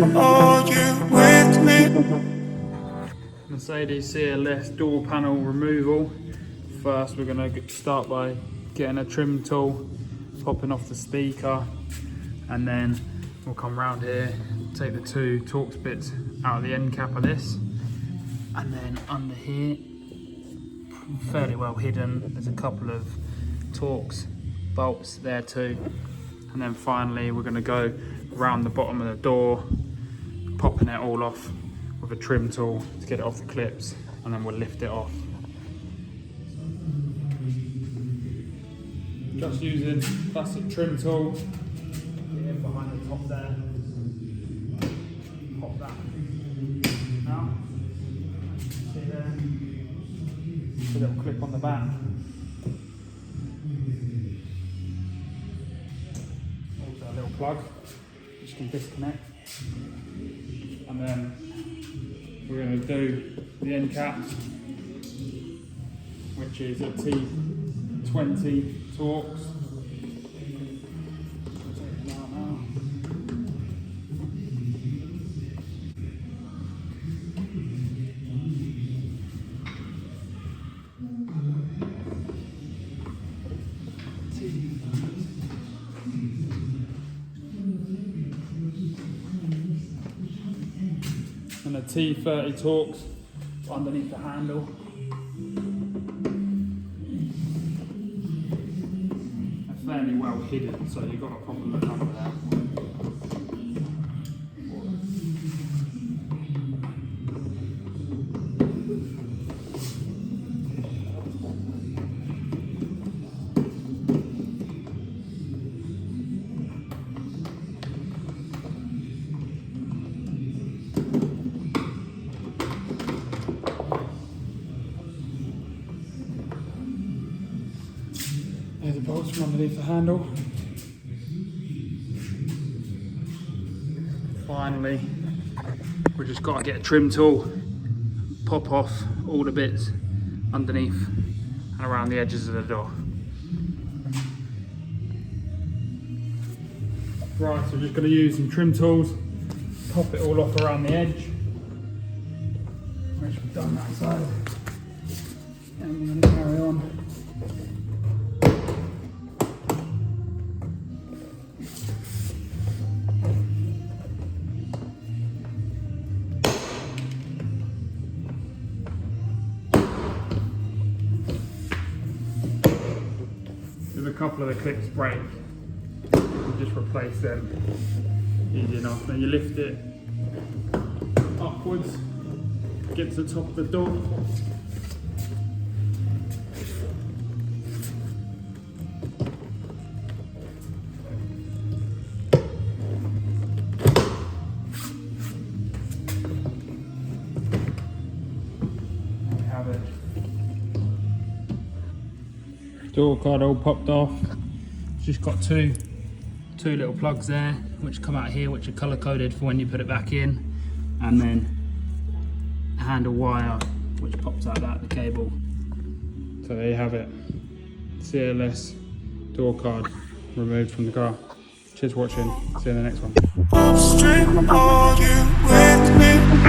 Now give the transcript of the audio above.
Are you with me? Mercedes CLS door panel removal. First we're going to start by getting a trim tool, popping off the speaker, and then we'll come round here, take the two Torx bits out of the end cap of this, and then under here, fairly well hidden, there's a couple of Torx bolts there too. And then finally we're going to go around the bottom of the door, popping it all off with a trim tool to get it off the clips, and then we'll lift it off. Just using plastic trim tool, get in behind the top there, pop that out, see there, a little clip on the back. Also a little plug, which you can disconnect. And then we're going to do the end caps, which is a T20 Torx. Take them out now. And a T30 Torx underneath the handle. They're fairly well hidden, so you've got a proper look under there. There's the bolts from underneath the handle. Finally, we've just got to get a trim tool, pop off all the bits underneath and around the edges of the door. Right, so we're just going to use some trim tools, pop it all off around the edge, which we've done that side, and we're going to carry on. If a couple of the clips break, you just replace them, easy enough. Then you lift it upwards, get to the top of the door. There we have it. Door card all popped off. It's just got two little plugs there, which come out here, which are color coded for when you put it back in, and then a handle wire which pops out that, the cable. So there you have it, CLS door card removed from the car. Cheers for watching, see you in the next one. Upstream, are you with me?